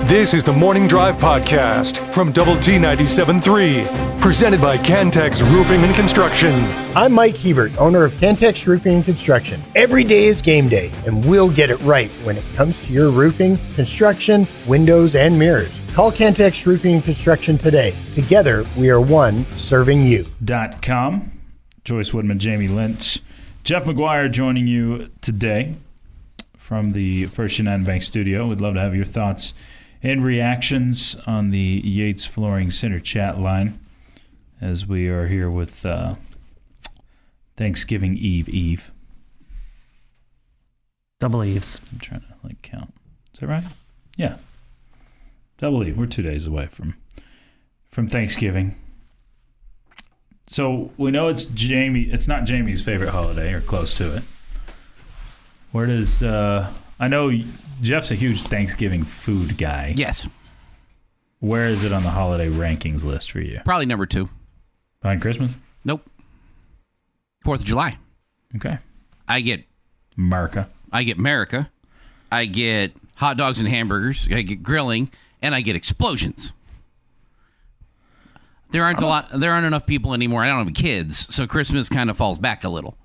This is the Morning Drive Podcast from Double T 97.3, presented by Cantex Roofing and Construction. I'm Mike Hebert, owner of Cantex Roofing and Construction. Every day is game day, and we'll get it right when it comes to your roofing, construction, windows, and mirrors. Call Cantex Roofing and Construction today. Together, we are one serving you. .com. Chois Woodman, Jamie Lynch, Jeff McGuire joining you today from the First United Bank studio. We'd love to have your thoughts and reactions on the Yates Flooring Center chat line as we are here with Thanksgiving Eve. Double Eves. I'm trying to count. Is that right? Yeah. Double Eve. We're 2 days away from Thanksgiving. So we know it's not Jamie's favorite holiday or close to it. Where does I know Jeff's a huge Thanksgiving food guy. Yes. Where is it on the holiday rankings list for you? Probably number 2. Behind Christmas? Nope. 4th of July. Okay. I get America. I get hot dogs and hamburgers. I get grilling, and I get explosions. There aren't enough people anymore. I don't have kids, so Christmas kind of falls back a little.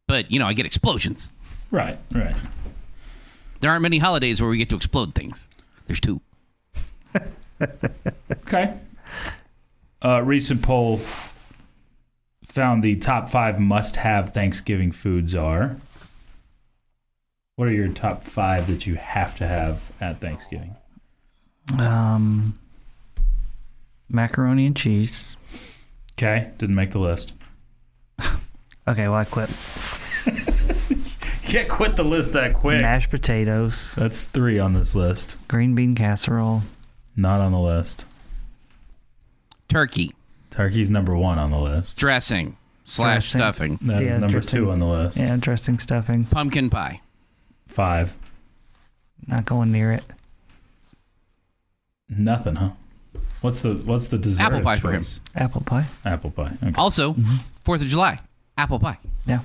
But, I get explosions. Right. There aren't many holidays where we get to explode things. There's 2. Okay. Recent poll found the top 5 must-have Thanksgiving foods are. What are your top 5 that you have to have at Thanksgiving? Macaroni and cheese. Okay, didn't make the list. Okay, well, I quit. You can't quit the list that quick. Mashed potatoes. That's 3 on this list. Green bean casserole. Not on the list. Turkey. Turkey's number 1 on the list. Dressing / stuffing. That is number 2 on the list. Yeah, dressing, stuffing. Pumpkin pie. 5. Not going near it. Nothing, huh? What's the dessert? Apple pie for him. Apple pie. Apple pie. Okay. Also, 4th of July. Apple pie. Yeah.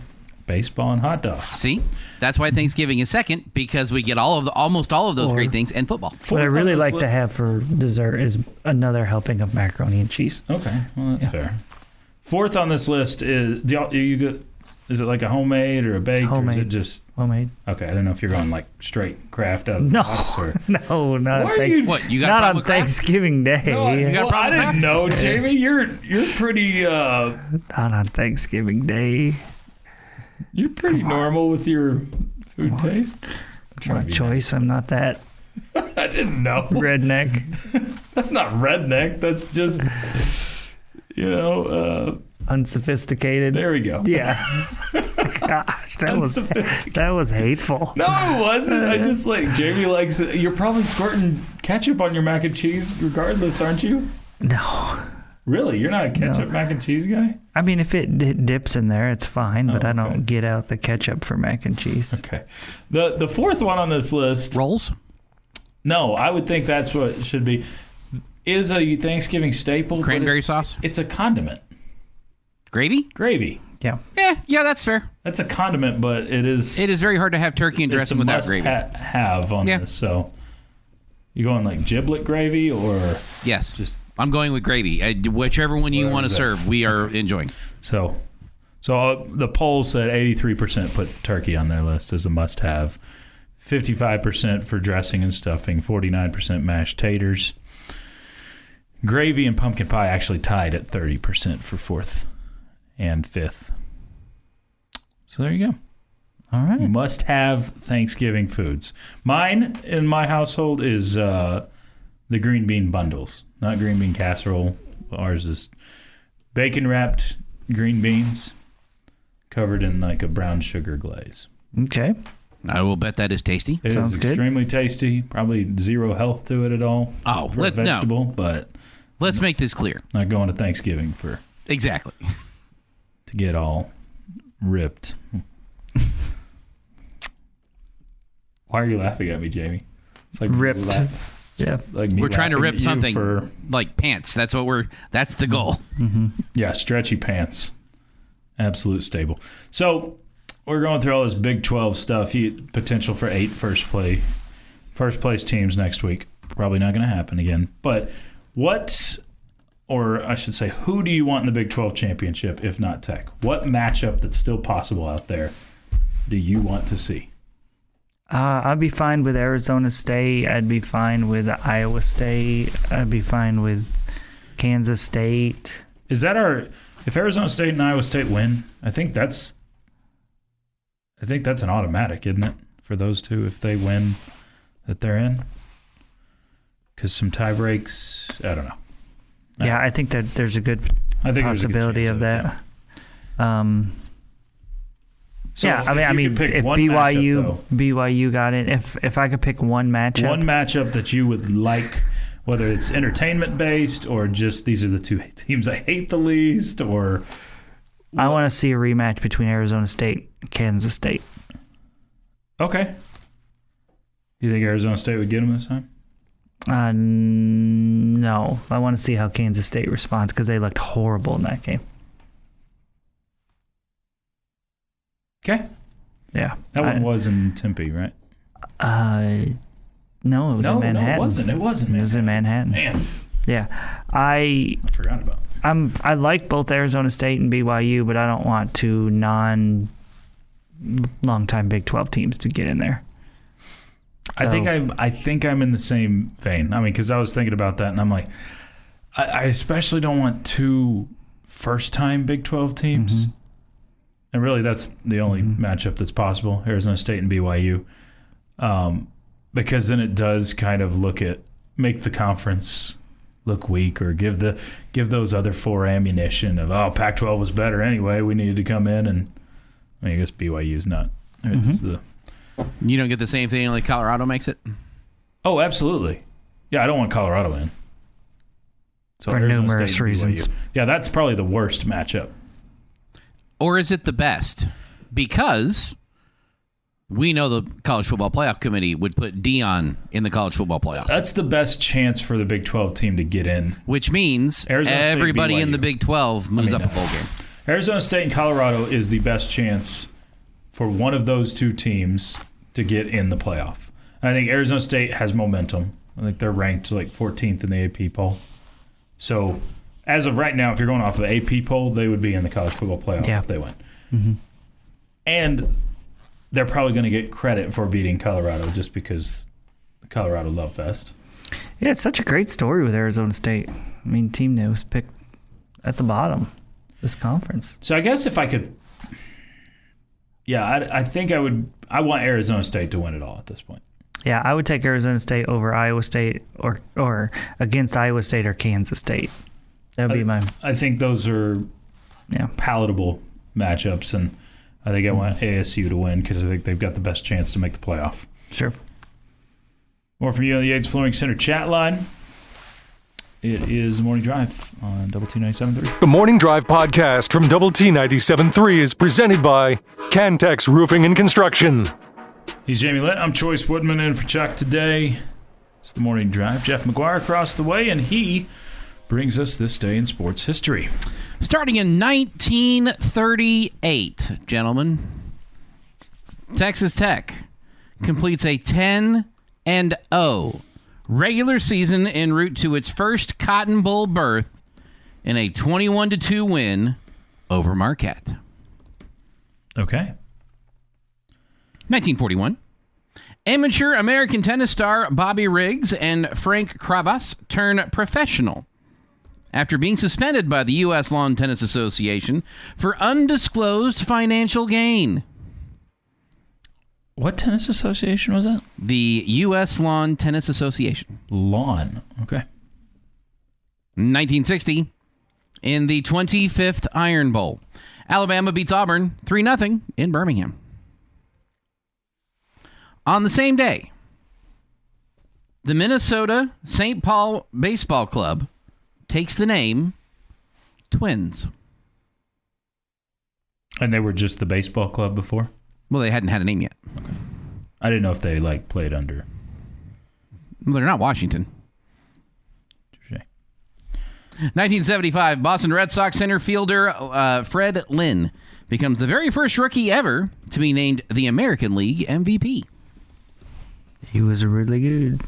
Baseball and hot dogs. See? That's why Thanksgiving is second, because we get almost all of those great things and football. What I really like to have for dessert is another helping of macaroni and cheese. Okay, well that's fair. 4th on this list is is it like a homemade or a baked? Homemade. Or is it just homemade? Okay, I don't know if you're going straight craft out of the No, box or no, not Why are you? What, you got not a problem on with craft? Thanksgiving Day. No, You got a problem I with didn't know, craft? Jamie. You're pretty Not on Thanksgiving Day. you're pretty normal with your food tastes. What choice? I'm not that I didn't know. redneck. That's not redneck. That's just Unsophisticated. there we go. Yeah. Gosh, that was hateful. No, it wasn't. I just Jamie likes it. You're probably squirting ketchup on your mac and cheese regardless, aren't you? No. Really? You're not a ketchup No. mac and cheese guy? I mean, if it dips in there, it's fine, but Oh, I okay. don't get out the ketchup for mac and cheese. Okay. The 4th one on this list. Rolls? No, I would think that's what it should be. Is a Thanksgiving staple. but Cranberry sauce? It's a condiment. Gravy? Gravy. Yeah. Yeah, that's fair. That's a condiment, but it is. It is very hard to have turkey and dressing without gravy. Have on Yeah. this. So you going giblet gravy or Yes. just I'm going with gravy. Whichever one you want to that- serve, we are enjoying. so? The poll said 83% put turkey on their list as a must-have. 55% for dressing and stuffing. 49% mashed taters. Gravy and pumpkin pie actually tied at 30% for 4th and 5th. So there you go. All right. Must-have Thanksgiving foods. Mine in my household is the green bean bundles, not green bean casserole. Ours is bacon-wrapped green beans covered in a brown sugar glaze. Okay. I will bet that is tasty. It Sounds is good. extremely tasty. Probably zero health to it at all. Oh, for a vegetable, but Let's make this clear. not going to Thanksgiving Exactly. to get all ripped. Why are you laughing at me, Jamie? It's like Ripped. Yeah. me We're trying to laughing rip at you something for like pants. That's the goal. stretchy pants. Absolute stable. So we're going through all this Big 12 stuff. Potential for 8 first first place teams next week. Probably not going to happen again. But who do you want in the Big 12 championship if not Tech? What matchup that's still possible out there do you want to see? I'd be fine with Arizona State. I'd be fine with Iowa State. I'd be fine with Kansas State. Is that if Arizona State and Iowa State win, I think that's an automatic, isn't it? For those two, if they win, that they're in? Because some tie breaks, I don't know. Yeah, I think that there's a good possibility of that. So yeah, I mean, if BYU got it, if I could pick one matchup that you would like, whether it's entertainment based or just these are the two teams I hate the least, or I want to see a rematch between Arizona State and Kansas State. Okay. You think Arizona State would get them this time? No. I want to see how Kansas State responds because they looked horrible in that game. Okay. Yeah. That one was in Tempe, right? No, it was in Manhattan. No, it wasn't. It wasn't. It was in Manhattan. Man. Yeah. I forgot about it. I like both Arizona State and BYU, but I don't want two long-time Big 12 teams to get in there. So, I think I'm in the same vein. I mean, because I was thinking about that, and I'm like, I especially don't want two first-time Big 12 teams. Mm-hmm. And really, that's the only matchup that's possible, Arizona State and BYU. Because then it does kind of make the conference look weak, or give those other four ammunition of, Pac-12 was better anyway, we needed to come in, and I guess BYU's not. You don't get the same thing like Colorado makes it? Oh, absolutely. Yeah, I don't want Colorado in. So for numerous reasons. Yeah, that's probably the worst matchup. Or is it the best? Because we know the College Football Playoff Committee would put Dion in the College Football Playoff. That's the best chance for the Big 12 team to get in. Which means everybody in the Big 12 moves up a bowl game. Arizona State and Colorado is the best chance for one of those two teams to get in the playoff. And I think Arizona State has momentum. I think they're ranked like 14th in the AP poll. So as of right now, if you're going off of the AP poll, they would be in the College Football Playoff if they win. Mm-hmm. And they're probably going to get credit for beating Colorado just because the Colorado Love Fest. Yeah, it's such a great story with Arizona State. I mean, team that was picked at the bottom of this conference. So I guess if I could, I think I want Arizona State to win it all at this point. Yeah, I would take Arizona State over Iowa State or against Iowa State or Kansas State. That would be mine. I think those are palatable matchups, and I think I want ASU to win because I think they've got the best chance to make the playoff. Sure. More from you on the Yates Flooring Center chat line. It is the Morning Drive on Double T 97.3. The Morning Drive podcast from Double T 97.3 is presented by Cantex Roofing and Construction. He's Jamie Lent. I'm Chois Woodman in for Chuck today. It's the Morning Drive. Jeff McGuire across the way, and he brings us this day in sports history. Starting in 1938, gentlemen, Texas Tech completes a 10-0 regular season en route to its first Cotton Bowl berth in a 21-2 win over Marquette. Okay. 1941. Amateur American tennis star Bobby Riggs and Frank Krabas turn professional after being suspended by the U.S. Lawn Tennis Association for undisclosed financial gain. What tennis association was that? The U.S. Lawn Tennis Association. Lawn. Okay. 1960. In the 25th Iron Bowl, Alabama beats Auburn 3-0 in Birmingham. On the same day, the Minnesota St. Paul Baseball Club takes the name Twins. And they were just the baseball club before? Well, they hadn't had a name yet. Okay. I didn't know if they played under. Well, they're not Washington. Touché. 1975, Boston Red Sox center fielder Fred Lynn becomes the very first rookie ever to be named the American League MVP. He was really good.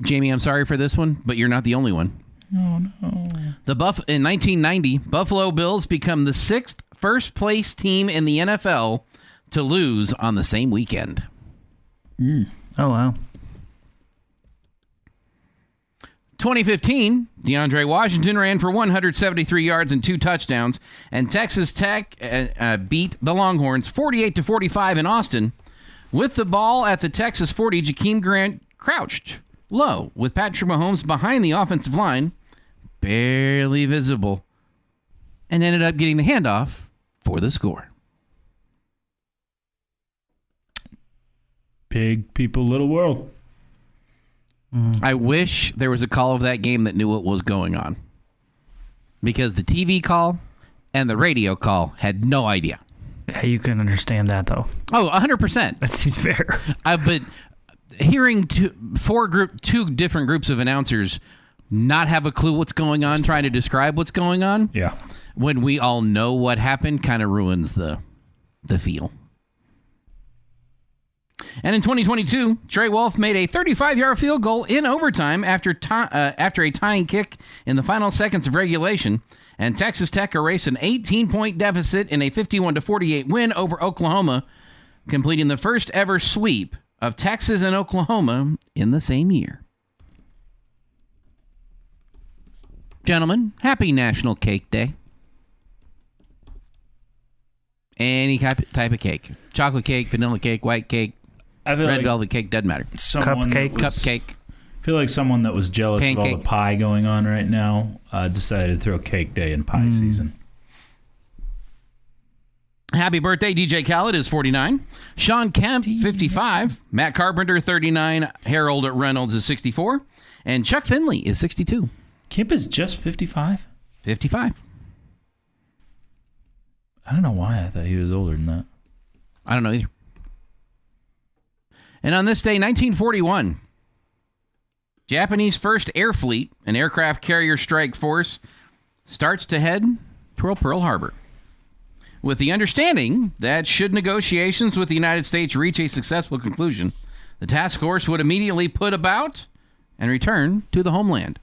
Jamie, I'm sorry for this one, but you're not the only one. Oh, no. In 1990, Buffalo Bills become the 6th first-place team in the NFL to lose on the same weekend. Oh, wow. 2015, DeAndre Washington ran for 173 yards and 2 touchdowns, and Texas Tech beat the Longhorns 48-45 in Austin. With the ball at the Texas 40, Jakeem Grant crouched low with Patrick Mahomes behind the offensive line, barely visible, and ended up getting the handoff for the score. Big people, little world. I wish there was a call of that game that knew what was going on, because the TV call and the radio call had no idea. Yeah, you can understand that, though. Oh, 100%. That seems fair. But hearing two different groups of announcers not have a clue what's going on, trying to describe what's going on, Yeah. when we all know what happened, kind of ruins the feel. And in 2022, Trey Wolf made a 35-yard field goal in overtime after a tying kick in the final seconds of regulation, and Texas Tech erased an 18-point deficit in a 51-48 win over Oklahoma, completing the first ever sweep of Texas and Oklahoma in the same year. Gentlemen, happy National Cake Day. Any type of cake. Chocolate cake, vanilla cake, white cake, I feel red like velvet cake, doesn't matter. someone that Cupcake. was- Cupcake. I feel like someone that was jealous of all Pancake. the pie going on right now decided to throw cake day in pie season. Happy birthday, DJ Khaled is 49. Sean Kemp, 55. Matt Carpenter, 39. Harold Reynolds is 64. And Chuck Finley is 62. Kemp is just 55? 55. I don't know why I thought he was older than that. I don't know either. And on this day, 1941, Japanese First Air Fleet, an aircraft carrier strike force, starts to head toward Pearl Harbor, with the understanding that should negotiations with the United States reach a successful conclusion, the task force would immediately put about and return to the homeland.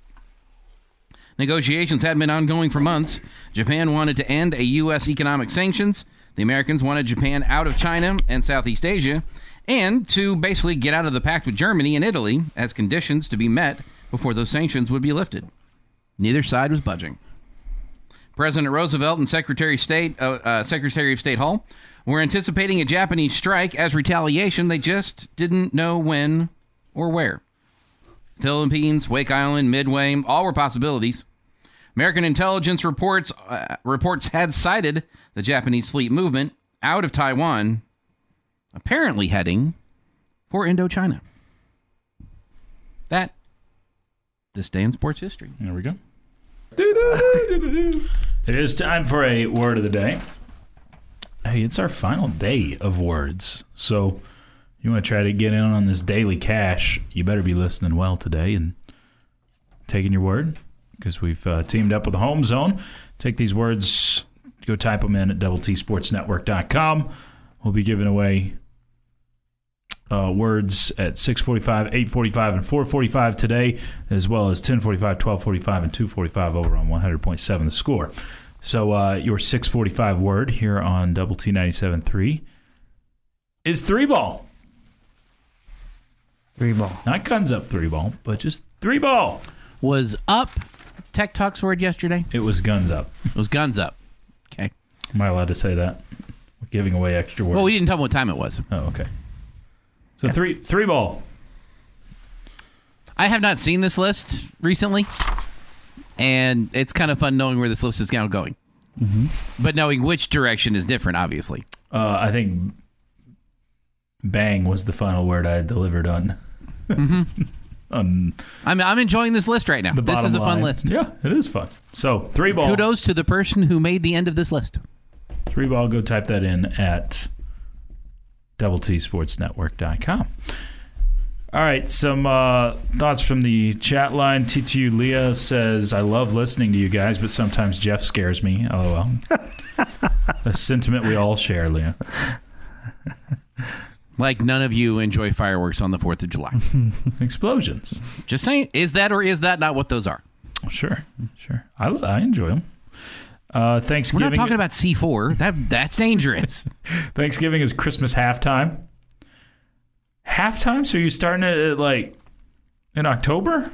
Negotiations had been ongoing for months. Japan wanted to end a U.S. economic sanctions. The Americans wanted Japan out of China and Southeast Asia, and to basically get out of the pact with Germany and Italy as conditions to be met before those sanctions would be lifted. Neither side was budging. President Roosevelt and Secretary of State Hall were anticipating a Japanese strike as retaliation. They just didn't know when or where. Philippines, Wake Island, Midway, all were possibilities. American intelligence reports had cited the Japanese fleet movement out of Taiwan, apparently heading for Indochina. This day in sports history. There we go. It is time for a word of the day. Hey, it's our final day of words. So you want to try to get in on this daily cash, you better be listening well today and taking your word, because we've teamed up with the Home Zone. Take these words, go type them in at doubleTSportsNetwork.com. We'll be giving away words at 6:45, 8:45, and 4:45 today, as well as 10:45, 12:45, and 2:45 over on 100.7 The Score. So your 6:45 word here on Double T 97.3 is three ball. Three ball. Not guns up three ball, but just three ball. Was up Tech Talk's word yesterday? It was guns up. It was guns up. Okay. Am I allowed to say that? We're giving away extra words. Well, we didn't tell them what time it was. Oh, okay. So three ball. I have not seen this list recently, and it's kind of fun knowing where this list is now going. Mm-hmm. But knowing which direction is different, obviously. I think bang was the final word I delivered on. Mm-hmm. On I'm enjoying this list right now. the This is a bottom fun line. list. Yeah, it is fun. So three ball. Kudos to the person who made the end of this list. Three ball. Go type that in at doubleTSportsNetwork.com. All right, some thoughts from the chat line. TTU Leah says, I love listening to you guys, but sometimes Jeff scares me. LOL. A sentiment we all share, Leah. Like none of you enjoy fireworks on the 4th of July. Explosions. Just saying, is that or is that not what those are? Sure. I enjoy them. Thanksgiving. We're not talking about C4. That's dangerous. Thanksgiving is Christmas halftime. Halftime? So you're starting it at like in October?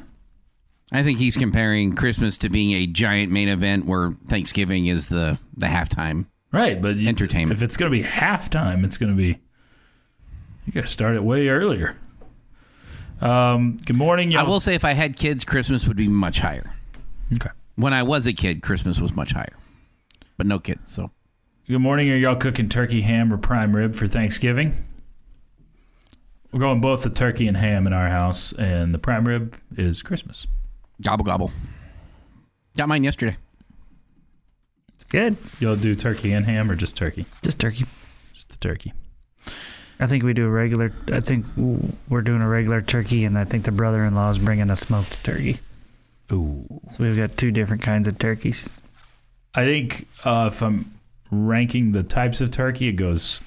I think he's comparing Christmas to being a giant main event where Thanksgiving is the halftime. Right, but entertainment. If it's going to be halftime, it's going to be. You got to start it way earlier. Good morning. I will say, if I had kids, Christmas would be much higher. Okay. When I was a kid, Christmas was much higher, but no kids. So. Good morning. Are y'all cooking turkey, ham, or prime rib for Thanksgiving? We're going both the turkey and ham in our house, and the prime rib is Christmas. Gobble gobble. Got mine yesterday. It's good. Y'all do turkey and ham, or just turkey? Just turkey. Just the turkey. I think we're doing a regular turkey, and I think the brother-in-law is bringing a smoked turkey. Ooh. So we've got 2 different kinds of turkeys. I think if I'm ranking the types of turkey, it goes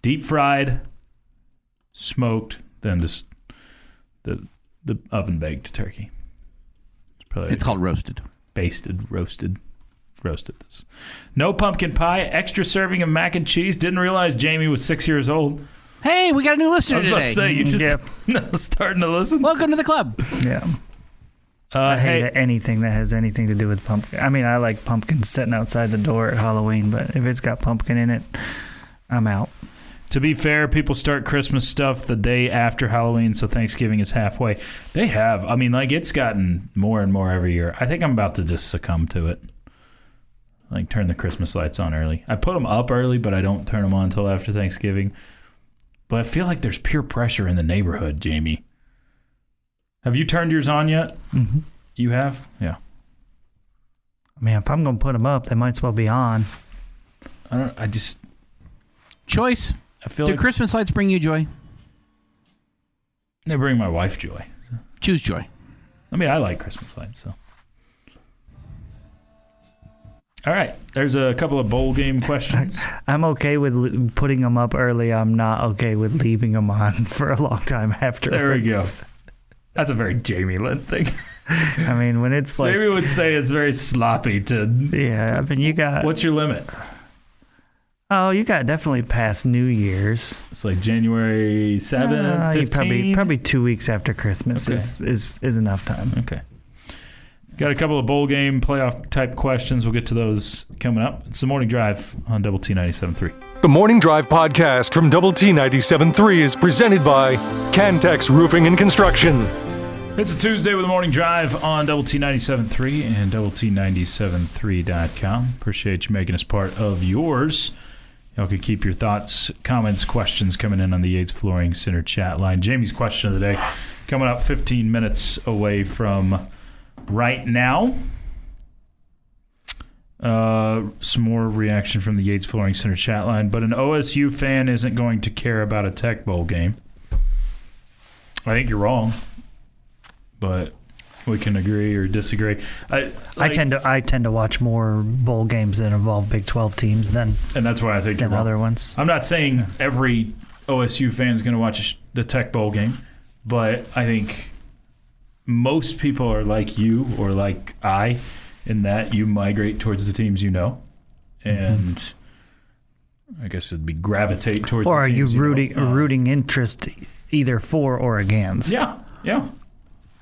deep fried, smoked, then just the oven baked turkey. It's called roasted. Basted, roasted. No pumpkin pie, extra serving of mac and cheese. Didn't realize Jamie was 6 years old. Hey, we got a new listener I was about today. to say, you just starting to listen. Welcome to the club. Yeah. I hate anything that has anything to do with pumpkin. I mean, I like pumpkins sitting outside the door at Halloween, but if it's got pumpkin in it, I'm out. To be fair, people start Christmas stuff the day after Halloween, so Thanksgiving is halfway. They have. I mean, like, it's gotten more and more every year. I think I'm about to just succumb to it. Like, turn the Christmas lights on early. I put them up early, but I don't turn them on until after Thanksgiving. But I feel like there's peer pressure in the neighborhood, Jamie. Have you turned yours on yet? Mm-hmm. You have? Yeah. I mean, if I'm going to put them up, they might as well be on. Choice. I feel Do like Christmas lights bring you joy? they bring my wife joy. Choose joy. I mean, I like Christmas lights, so. All right. There's a couple of bowl game questions. I'm okay with putting them up early. I'm not okay with leaving them on for a long time after. There we go. That's a very Jamie Lent thing. I mean, when it's like... Jamie would say it's very sloppy to... Yeah, I mean, you got... What's your limit? Oh, you got definitely past New Year's. It's like January 7th, 15th? Probably 2 weeks after Christmas is enough time. Okay. Got a couple of bowl game playoff type questions. We'll get to those coming up. It's the Morning Drive on Double T 97.3. The Morning Drive podcast from Double T 97.3 is presented by Cantex Roofing and Construction. It's a Tuesday with the Morning Drive on Double T 97.3 and Double T 97.3.com. Appreciate you making us part of yours. Y'all could keep your thoughts, comments, questions coming in on the Yates Flooring Center chat line. Jamie's question of the day coming up 15 minutes away from right now. Some more reaction from the Yates Flooring Center chat line, but an OSU fan isn't going to care about a Tech Bowl game. I think you're wrong, but we can agree or disagree. I tend to watch more bowl games that involve Big 12 teams than that's why I think you're wrong. Other ones. I'm not saying every OSU fan is going to watch the Tech Bowl game, but I think most people are like you or like I, in that you migrate towards the teams you know, and I guess it'd be gravitate towards. Or the teams are you rooting interest either for or against? Yeah.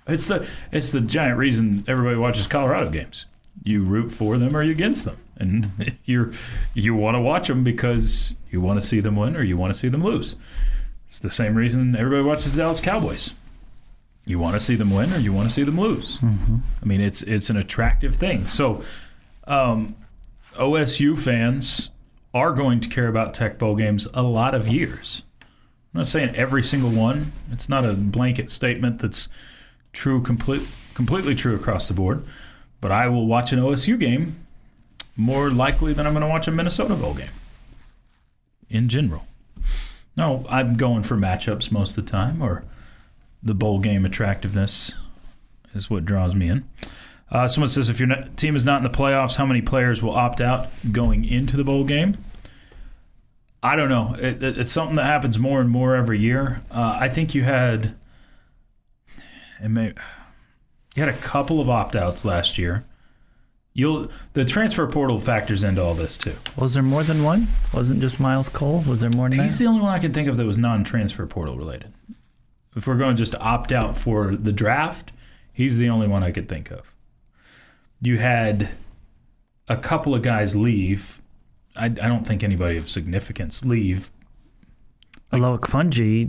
It's the giant reason everybody watches Colorado games. You root for them or you against them, and you want to watch them because you want to see them win or you want to see them lose. It's the same reason everybody watches the Dallas Cowboys. You want to see them win or you want to see them lose. Mm-hmm. I mean, it's an attractive thing. So OSU fans are going to care about Tech Bowl games a lot of years. I'm not saying every single one. It's not a blanket statement that's true, completely true across the board. But I will watch an OSU game more likely than I'm going to watch a Minnesota Bowl game in general. No, I'm going for matchups most of the time, or the bowl game attractiveness is what draws me in. Someone says, if your team is not in the playoffs, how many players will opt out going into the bowl game? I don't know. It's something that happens more and more every year. I think you had a couple of opt-outs last year. The transfer portal factors into all this too. Was there more than one? Wasn't just Miles Cole? Was there more than that? He's the only one I can think of that was non-transfer portal related. If we're going just to opt out for the draft, he's the only one I could think of. You had a couple of guys leave. I don't think anybody of significance leave. Aloak Fungi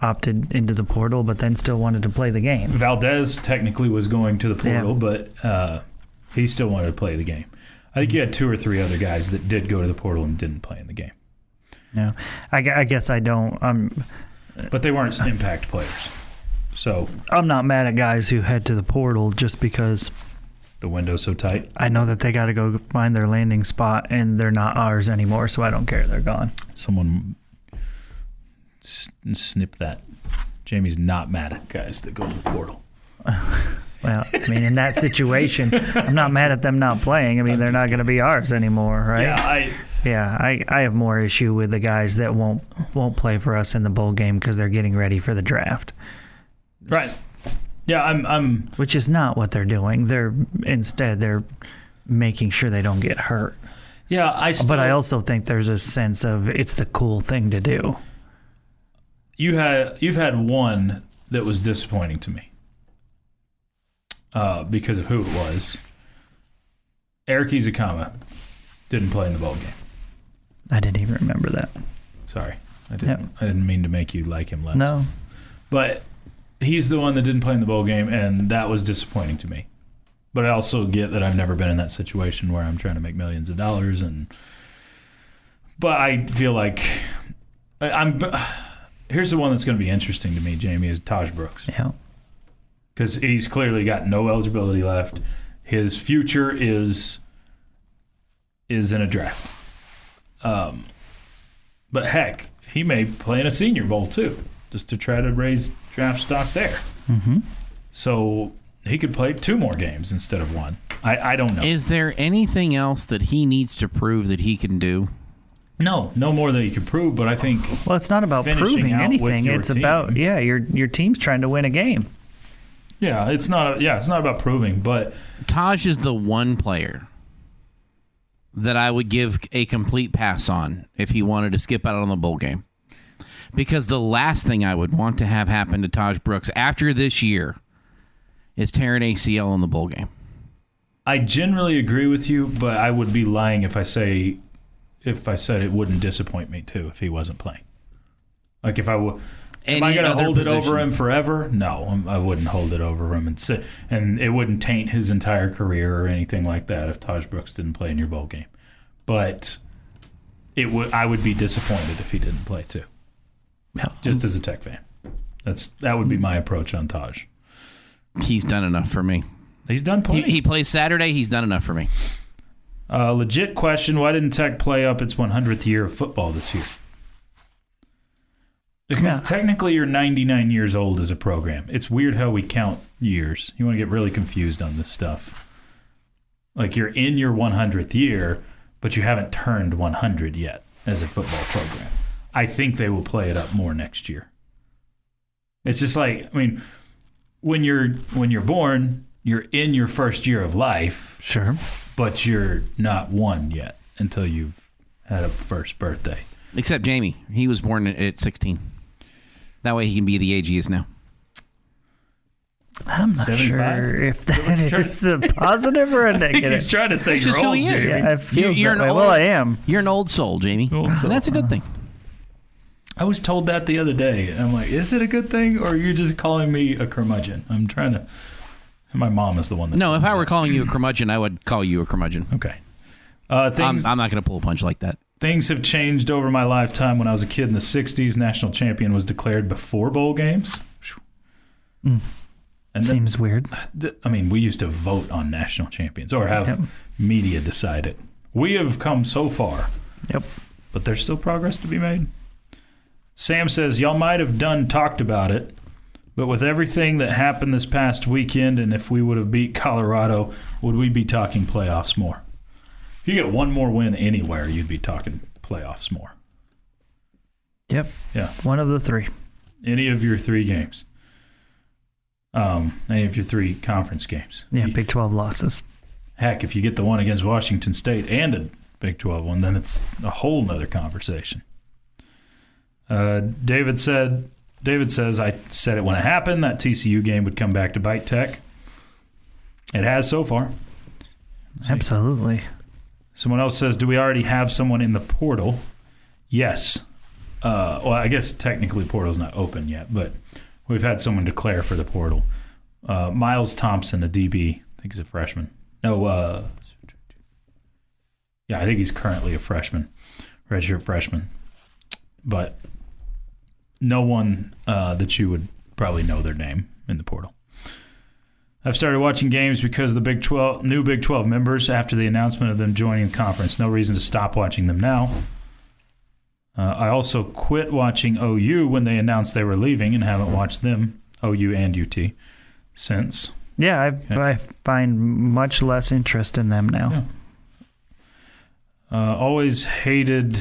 opted into the portal, but then still wanted to play the game. Valdez technically was going to the portal, but he still wanted to play the game. I think you had 2 or 3 other guys that did go to the portal and didn't play in the game. No, I guess I don't. But they weren't impact players. So I'm not mad at guys who head to the portal just because the window's so tight. I know that they got to go find their landing spot, and they're not ours anymore, so I don't care. They're gone. Someone snip that. Jamie's not mad at guys that go to the portal. Well, I mean, in that situation, I'm not mad at them not playing. I mean, they're not going to be ours anymore, right? Yeah, I have more issue with the guys that won't play for us in the bowl game because they're getting ready for the draft. Right. Yeah, I'm. Which is not what they're doing. Instead they're making sure they don't get hurt. Yeah, But I also think there's a sense of it's the cool thing to do. You've had one that was disappointing to me because of who it was. Eric Izukama didn't play in the bowl game. I didn't even remember that. Sorry, I didn't mean to make you like him less. No, but he's the one that didn't play in the bowl game, and that was disappointing to me. But I also get that I've never been in that situation where I'm trying to make millions of dollars, but I feel like here's the one that's going to be interesting to me, Jamie, is Taj Brooks. Yeah. Because he's clearly got no eligibility left. His future is in a draft. But heck, he may play in a Senior Bowl too, just to try to raise draft stock there. Mm-hmm. So he could play 2 more games instead of 1. I don't know. Is there anything else that he needs to prove that he can do? No more than he can prove, but I think. Well, it's not about proving anything. It's about your team's trying to win a game. Yeah, it's not about proving, but Taj is the one player that I would give a complete pass on if he wanted to skip out on the bowl game. Because the last thing I would want to have happen to Taj Brooks after this year is tearing ACL in the bowl game. I generally agree with you, but I would be lying if I said it wouldn't disappoint me too if he wasn't playing. Like if I would. Am I going to hold it over him forever? No, I wouldn't hold it over him and it wouldn't taint his entire career or anything like that if Taj Brooks didn't play in your bowl game. But I would be disappointed if he didn't play too. No. Just as a Tech fan, that would be my approach on Taj. He's done enough for me. He's done plenty. He plays Saturday. He's done enough for me. Legit question: why didn't Tech play up its 100th year of football this year? Because technically you're 99 years old as a program. It's weird how we count years. You want to get really confused on this stuff. Like you're in your 100th year, but you haven't turned 100 yet as a football program. I think they will play it up more next year. It's just like, I mean, when you're born, you're in your first year of life. Sure. But you're not 1 yet until you've had a first birthday. Except Jamie. He was born at 16. That way he can be the age he is now. I'm not 75? Sure if that is a positive or a negative. He's trying to say you're old, Jamie. Yeah, I feel well, I am. You're an old soul, Jamie. And that's a good thing. I was told that the other day. And I'm like, is it a good thing or are you just calling me a curmudgeon? I'm trying to... My mom is the one that... No, if I were calling you a curmudgeon, I would call you a curmudgeon. Okay. I'm not going to pull a punch like that. Things have changed over my lifetime. When I was a kid in the 60s, national champion was declared before bowl games. And seems weird. I mean, we used to vote on national champions or have media decide it. We have come so far. Yep. But there's still progress to be made. Sam says, y'all might have talked about it, but with everything that happened this past weekend and if we would have beat Colorado, would we be talking playoffs more? If you get one more win anywhere, you'd be talking playoffs more. Yep. Yeah. One of the three. Any of your 3 games. Any of your 3 conference games. Yeah, Big 12 losses. Heck, if you get the one against Washington State and a Big 12 one, then it's a whole nother conversation. David says, I said it when it happened, that TCU game would come back to bite Tech. It has so far. Absolutely. Someone else says, do we already have someone in the portal? Yes. Well, I guess technically portal's not open yet, but we've had someone declare for the portal. Miles Thompson, a DB, I think he's a freshman. No, yeah, I think he's currently a freshman, redshirt freshman. But no one that you would probably know their name in the portal. I've started watching games because of the new Big 12 members after the announcement of them joining the conference. No reason to stop watching them now. I also quit watching OU when they announced they were leaving and haven't watched them, OU and UT, since. Yeah, I find much less interest in them now. Yeah. Always hated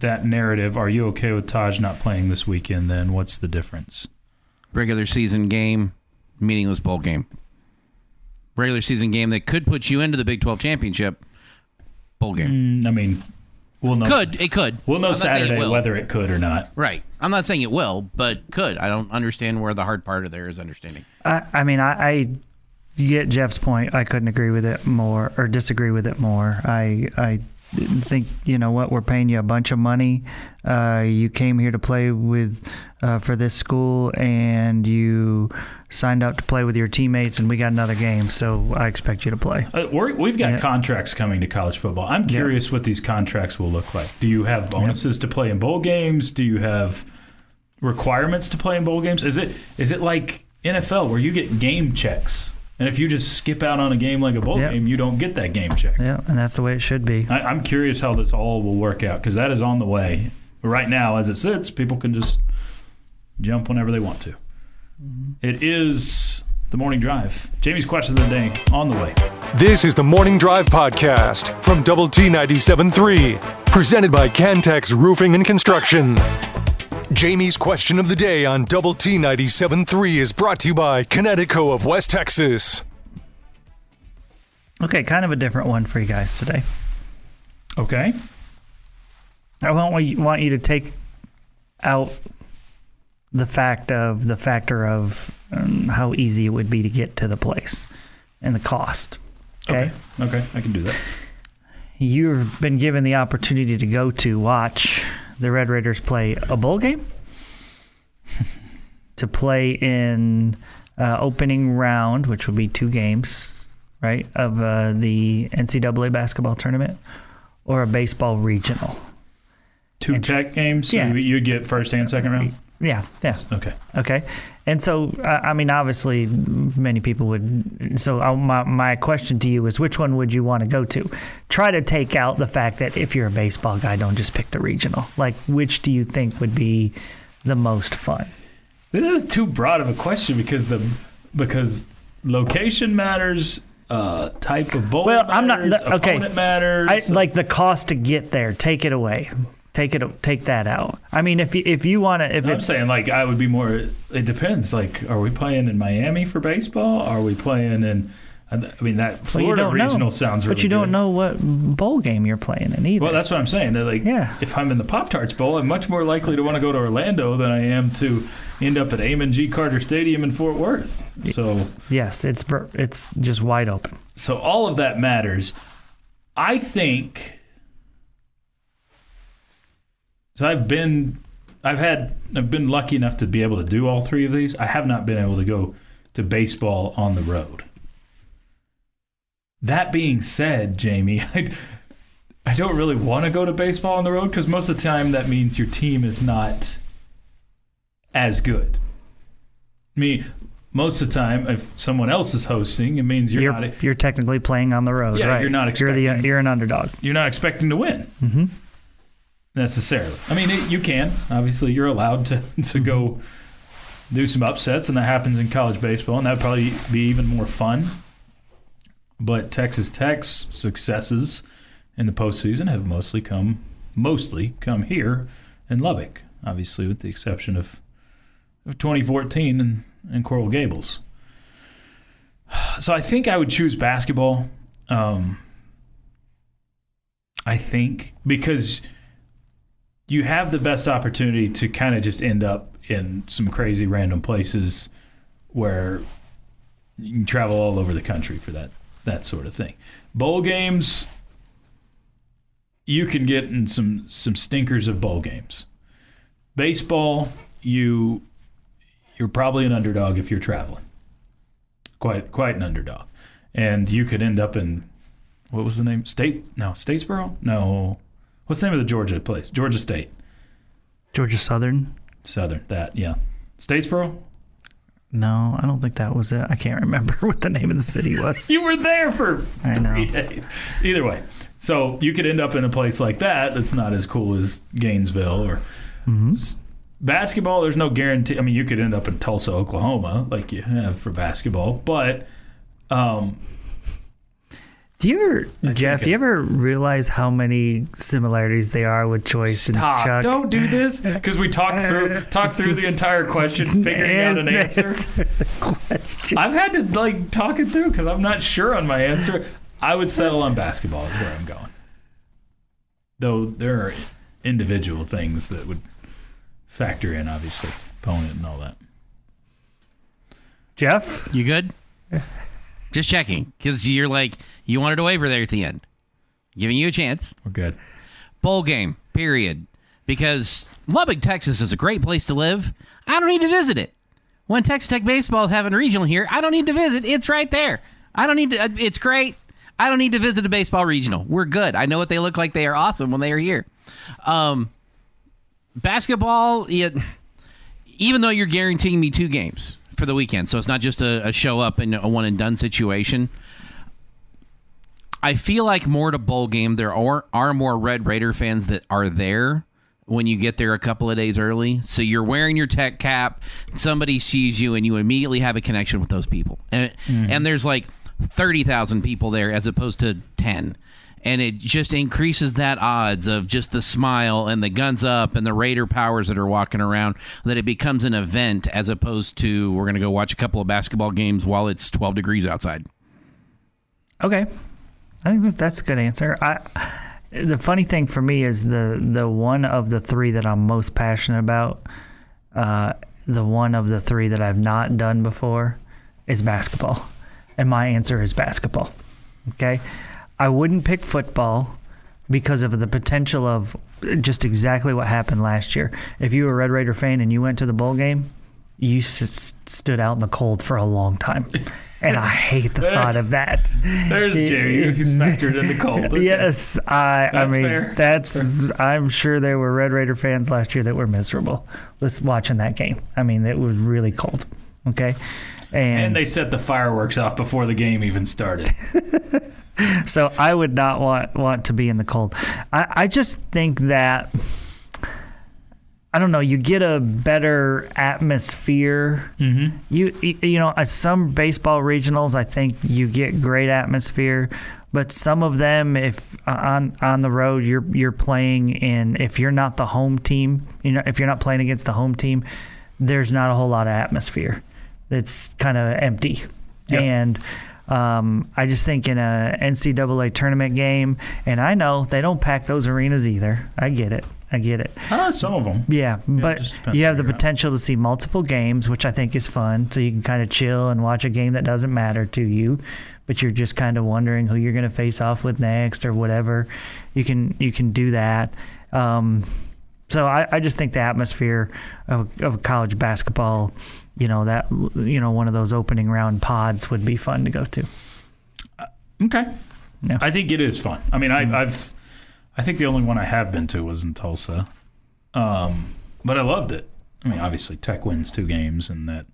that narrative. Are you okay with Taj not playing this weekend then? What's the difference? Regular season game, meaningless bowl game. Regular season game that could put you into the Big 12 championship, bowl game. I mean, we'll know. It could. We'll know Saturday whether it could or not. Right. I'm not saying it will, but could. I don't understand where the hard part of there is understanding. I mean, I get Jeff's point. I couldn't agree with it more or disagree with it more. I think, you know what, we're paying you a bunch of money. You came here to play with for this school, and you signed up to play with your teammates, and we got another game, so I expect you to play. We've got contracts coming to college football. I'm curious what these contracts will look like. Do you have bonuses to play in bowl games? Do you have requirements to play in bowl games? Is it like NFL where you get game checks? And if you just skip out on a game like a bowl game, you don't get that game check. Yeah, and that's the way it should be. I'm curious how this all will work out because that is on the way. Right now, as it sits, people can just jump whenever they want to. Mm-hmm. It is the Morning Drive. Jamie's question of the day on the way. This is the Morning Drive podcast from Double T 97.3, presented by Cantex Roofing and Construction. Jamie's question of the day on Double T 97.3 is brought to you by Connecticut of West Texas. Okay, kind of a different one for you guys today. Okay. I want you to take out the factor of how easy it would be to get to the place and the cost. Okay, I can do that. You've been given the opportunity to watch the Red Raiders play a bowl game, to play in opening round, which would be 2 games, right, of the NCAA basketball tournament, or a baseball regional. 2 Tech games? So you'd get first and second round? Yeah. Okay. And so, I mean, obviously, many people would. So, my question to you is, which one would you want to go to? Try to take out the fact that if you're a baseball guy, don't just pick the regional. Like, which do you think would be the most fun? This is too broad of a question because location matters, type of bowl matters, I'm not opponent matters. Like the cost to get there. Take it away. Take that out. I mean, if you want to, I'm saying like I would be more. It depends. Like, are we playing in Miami for baseball? Are we playing in? I mean, that Florida regional sounds really good. But you don't know what bowl game you're playing in either. Well, that's what I'm saying. Like, if I'm in the Pop-Tarts Bowl, I'm much more likely to want to go to Orlando than I am to end up at Amon G. Carter Stadium in Fort Worth. So yes, it's just wide open. So all of that matters. I think. So I've been lucky enough to be able to do all 3 of these. I have not been able to go to baseball on the road. That being said, Jamie, I don't really want to go to baseball on the road because most of the time that means your team is not as good. I mean, most of the time, if someone else is hosting, it means you're technically playing on the road. Yeah, right? You're not expecting. You're an underdog. You're not expecting to win. Mm-hmm. Necessarily. I mean, you can. Obviously, you're allowed to go do some upsets, and that happens in college baseball, and that would probably be even more fun. But Texas Tech's successes in the postseason have mostly come here in Lubbock. obviously with the exception of 2014 and Coral Gables. So I think I would choose basketball. I think because you have the best opportunity to kind of just end up in some crazy random places where you can travel all over the country for that sort of thing. Bowl games, you can get in some stinkers of bowl games. Baseball, you're probably an underdog if you're traveling. Quite an underdog. And you could end up in, what was the name? Statesboro? No. What's the name of the Georgia place? Georgia State. Georgia Southern? Southern, that, yeah. Statesboro? No, I don't think that was it. I can't remember what the name of the city was. You were there for 3 I days. Either way. So you could end up in a place like that's not as cool as Gainesville or basketball. There's no guarantee. I mean, you could end up in Tulsa, Oklahoma, like you have for basketball. But do you ever, Jeff, you ever realize how many similarities they are with Choice and Chuck? Don't do this, because we talked through the entire question, figuring out an answer. I've had to talk it through because I'm not sure on my answer. I would settle on basketball is where I'm going. Though there are individual things that would factor in, obviously, opponent and all that. Jeff? You good? Just checking, because you're you wanted a waiver there at the end. Giving you a chance. We're good. Bowl game, period. Because Lubbock, Texas is a great place to live. I don't need to visit it. When Texas Tech baseball is having a regional here, I don't need to visit. It's right there. I don't need to. It's great. I don't need to visit a baseball regional. We're good. I know what they look like. They are awesome when they are here. Basketball, even though you're guaranteeing me 2 games for the weekend, so it's not just a show up and a one and done situation. I feel like more to bowl game, there are more Red Raider fans that are there when you get there a couple of days early. So you're wearing your Tech cap, somebody sees you, and you immediately have a connection with those people. And there's 30,000 people there as opposed to 10. And it just increases that odds of just the smile and the guns up and the Raider powers that are walking around, that it becomes an event as opposed to we're going to go watch a couple of basketball games while it's 12 degrees outside. Okay. I think that's a good answer. The funny thing for me is the one of the 3 that I'm most passionate about, the one of the 3 that I've not done before is basketball. And my answer is basketball. Okay? I wouldn't pick football because of the potential of just exactly what happened last year. If you were a Red Raider fan and you went to the bowl game, you stood out in the cold for a long time. And I hate the thought of that. There's Jerry, who's factored in the cold. Okay. Yes, I mean, fair. I'm sure there were Red Raider fans last year that were miserable watching that game. I mean, it was really cold. Okay, and they set the fireworks off before the game even started. So I would not want to be in the cold. I just think that, I don't know, you get a better atmosphere. Mm-hmm. You know, at some baseball regionals, I think you get great atmosphere, but some of them, if on the road you're playing in, if you're not the home team, if you're not playing against the home team, there's not a whole lot of atmosphere. It's kind of empty. Yep. And I just think in a NCAA tournament game, and I know they don't pack those arenas either. I get it. Some of them. Yeah, but you have the potential to see multiple games, which I think is fun. So you can kind of chill and watch a game that doesn't matter to you, but you're just kind of wondering who you're going to face off with next or whatever. You can do that. So I just think the atmosphere of college basketball, one of those opening round pods would be fun to go to. Okay. Yeah. I think it is fun. I mean, I think the only one I have been to was in Tulsa, but I loved it. I mean, obviously Tech wins 2 games and that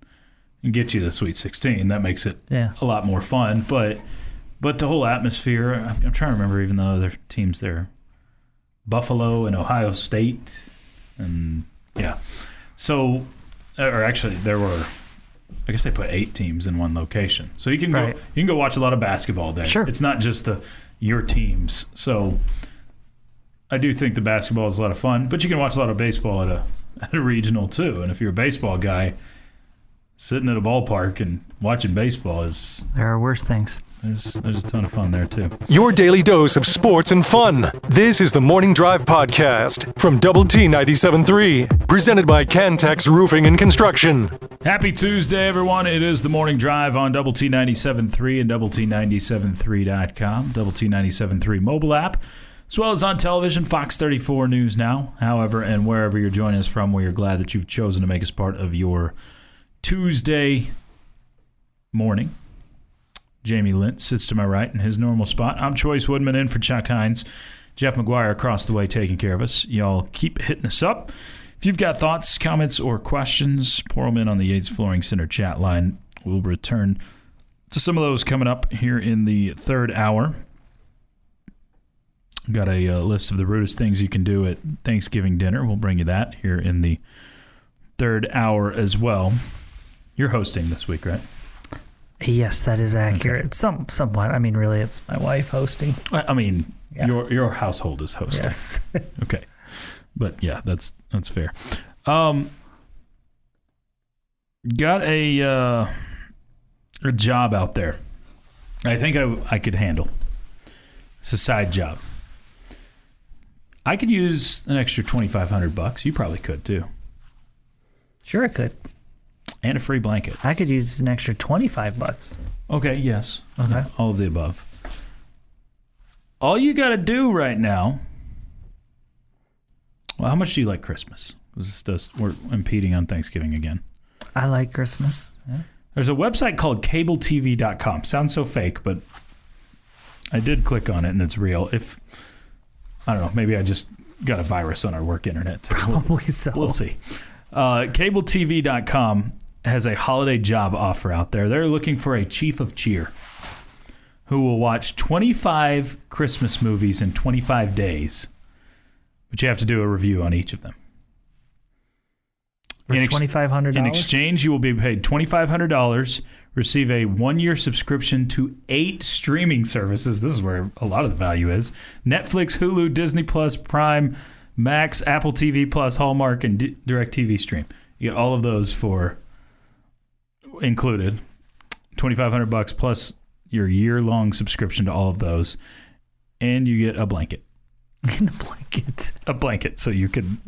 gets you the Sweet 16. That makes it a lot more fun. But the whole atmosphere, I'm trying to remember even the other teams there. Buffalo and Ohio State, and so, or actually there were, I guess they put 8 teams in one location, so you can go watch a lot of basketball there. Sure, it's not just your teams. So I do think the basketball is a lot of fun, but you can watch a lot of baseball at a regional too. And if you're a baseball guy, sitting at a ballpark and watching baseball there are worse things. There's a ton of fun there too. Your daily dose of sports and fun. This is the Morning Drive Podcast from Double T 97.3, presented by Cantex Roofing and Construction. Happy Tuesday, everyone. It is the Morning Drive on Double T 97.3 and Double T 97.3.com, Double T 97.3 mobile app, as well as on television, Fox 34 News Now. However, and wherever you're joining us from, we are glad that you've chosen to make us part of your Tuesday morning. Jamie Lent sits to my right in his normal spot. I'm Chois Woodman in for Chuck Heinz. Jeff McGuire across the way taking care of us. Y'all keep hitting us up. If you've got thoughts, comments, or questions, pour them in on the Yates Flooring Center chat line. We'll return to some of those coming up here in the third hour. Got a list of the rudest things you can do at Thanksgiving dinner. We'll bring you that here in the third hour as well. You're hosting this week, right? Yes, that is accurate. Okay. Somewhat. I mean, really, it's my wife hosting. I mean, yeah. Your household is hosting. Yes. Okay. But yeah, that's fair. Got a job out there. I think I could handle. It's a side job. I could use an extra $2,500. You probably could too. Sure, I could. And a free blanket. I could use an extra $25. Okay, yes. Okay. Yeah, all of the above. All you got to do right now... Well, how much do you like Christmas? We're impeding on Thanksgiving again. I like Christmas. Yeah. There's a website called cabletv.com. Sounds so fake, but I did click on it, and it's real. I don't know, maybe I just got a virus on our work internet, too. Probably so. We'll see. Cabletv.com has a holiday job offer out there. They're looking for a chief of cheer who will watch 25 Christmas movies in 25 days. But you have to do a review on each of them. For $2,500? In exchange, you will be paid $2,500, receive a 1-year subscription to 8 streaming services. This is where a lot of the value is. Netflix, Hulu, Disney+, Prime, Max, Apple TV Plus, Hallmark, and DirecTV Stream. You get all of those for included. $2,500 plus your year-long subscription to all of those, and you get a blanket. And a blanket. A blanket, so you could.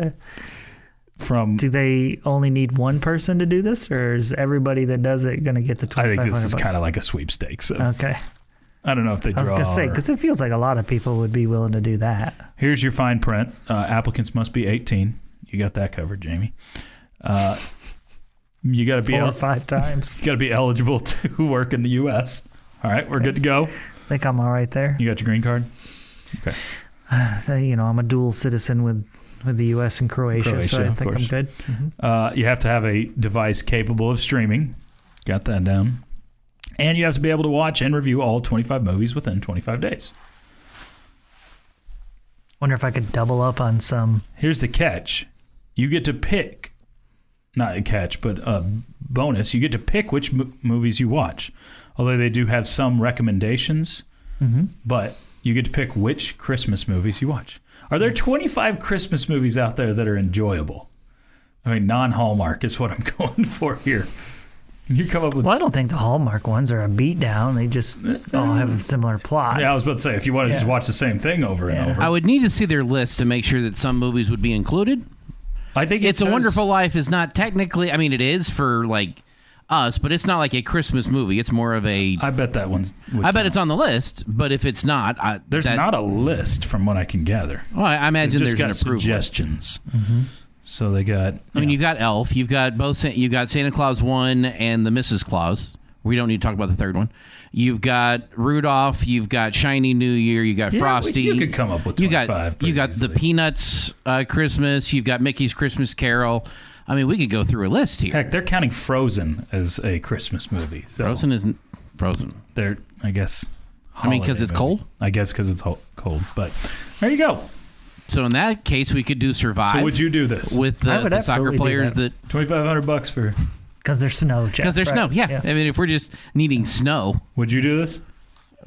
Do they only need one person to do this, or is everybody that does it going to get the $2,500? I think this is kind of like a sweepstakes. Okay. I don't know if they draw. I was going to say, because it feels like a lot of people would be willing to do that. Here's your fine print. Applicants must be 18. You got that covered, Jamie. You got to be 4 or 5 times. You got to be eligible to work in the U.S. All right, we're good to go. I think I'm all right there. You got your green card? Okay. I'm a dual citizen with the U.S. and Croatia, so I think I'm good. Mm-hmm. You have to have a device capable of streaming. Got that down. And you have to be able to watch and review all 25 movies within 25 days. Wonder if I could double up on some. Here's the catch. You get to pick, not a catch, but a bonus. You get to pick which movies you watch. Although they do have some recommendations, but you get to pick which Christmas movies you watch. Are there 25 Christmas movies out there that are enjoyable? I mean, non-Hallmark is what I'm going for here. You come up with. Well, I don't think the Hallmark ones are a beatdown. They just all have a similar plot. Yeah, I was about to say, if you want to just watch the same thing over and over. I would need to see their list to make sure that some movies would be included. I think It's a Wonderful Life is not technically, I mean, it is for like us, but it's not like a Christmas movie. It's more of a. I bet that one's. I bet it's on the list, but if it's not, there's not a list from what I can gather. Well, I imagine there's got suggestions. So they got. I mean, you've got Elf, you've got you've got Santa Claus 1 and the Mrs. Claus. We don't need to talk about the third one. You've got Rudolph, you've got Shiny New Year, you got Frosty. You could come up with 25. You got the Peanuts Christmas, you've got Mickey's Christmas Carol. I mean, we could go through a list here. Heck, they're counting Frozen as a Christmas movie. So Frozen isn't Frozen. They're, I guess. I mean, because it's cold? I guess because it's cold. But there you go. So in that case, we could do Survive. So would you do this with the soccer players that $2,500 for? Because there's snow. Because there's snow. Yeah. I mean, if we're just needing snow, would you do this?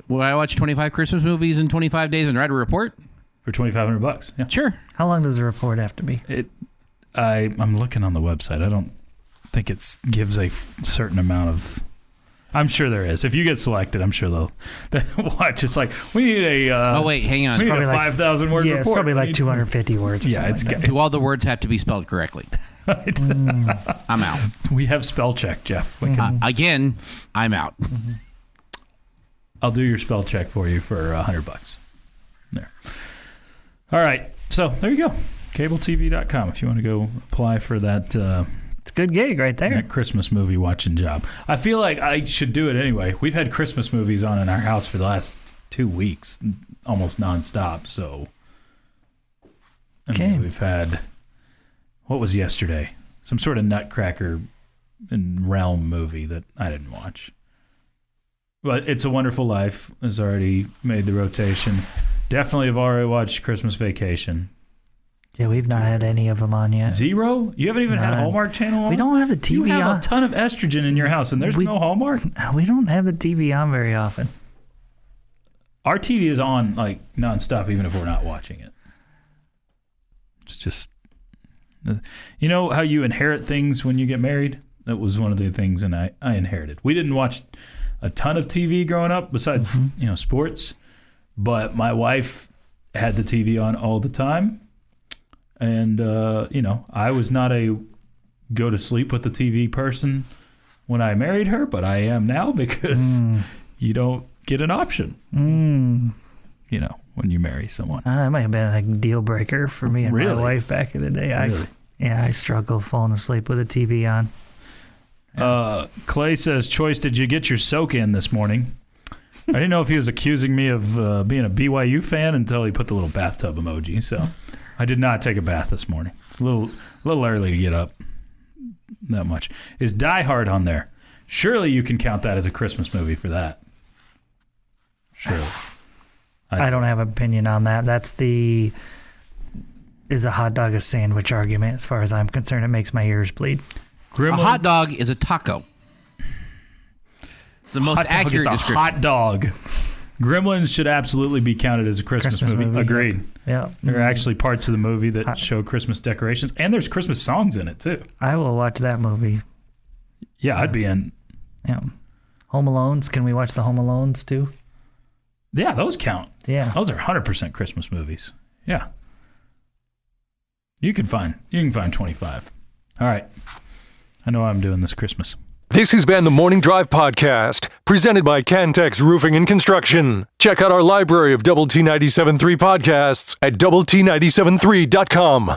Would I watch 25 Christmas movies in 25 days and write a report for $2,500? Yeah, sure. How long does the report have to be? I'm looking on the website. I don't think it gives a certain amount of. I'm sure there is. If you get selected, I'm sure they'll watch. It's like we need a. Oh wait, hang on. We need a 5,000 word report. Yeah, it's probably like 250 words. Or something like that. Do all the words have to be spelled correctly? I'm out. We have spell check, Jeff. Again, I'm out. I'll do your spell check for you for $100. There. All right. So there you go. CableTV.com if you want to go apply for that. It's a good gig right there. That Christmas movie watching job. I feel like I should do it anyway. We've had Christmas movies on in our house for the last 2 weeks, almost nonstop. So, I mean, we've had, what was yesterday? Some sort of Nutcracker and Realm movie that I didn't watch. But It's a Wonderful Life has already made the rotation. Definitely have already watched Christmas Vacation. Yeah, we've not had any of them on yet. Zero? You haven't even had a Hallmark Channel on? We don't have the TV on. You have a ton of estrogen in your house, and there's no Hallmark? We don't have the TV on very often. Our TV is on, like, nonstop, even if we're not watching it. It's just... You know how you inherit things when you get married? That was one of the things and I inherited. We didn't watch a ton of TV growing up, besides, sports. But my wife had the TV on all the time. And, I was not a go to sleep with the TV person when I married her, but I am now because you don't get an option, when you marry someone. That might have been a deal breaker for me and Really? my wife back in the day. Really? I struggle falling asleep with a TV on. Clay says, Choice, did you get your soak in this morning? I didn't know if he was accusing me of being a BYU fan until he put the little bathtub emoji, so... I did not take a bath this morning. It's a little early to get up. That much. Is Die Hard on there? Surely you can count that as a Christmas movie for that. Surely. I don't have an opinion on that. Is a hot dog a sandwich argument as far as I'm concerned. It makes my ears bleed. A hot dog is a taco. It's the most accurate description. Hot dog. Gremlins should absolutely be counted as a Christmas movie. Agreed. Yeah. There are actually parts of the movie that show Christmas decorations, and there's Christmas songs in it, too. I will watch that movie. Yeah, I'd be in. Yeah. Home Alones. Can we watch the Home Alones, too? Yeah, those count. Yeah. Those are 100% Christmas movies. Yeah. You can find 25. All right. I know I'm doing this Christmas. This has been the Morning Drive Podcast, presented by Cantex Roofing and Construction. Check out our library of Double T 97.3 podcasts at doublet97.3.com.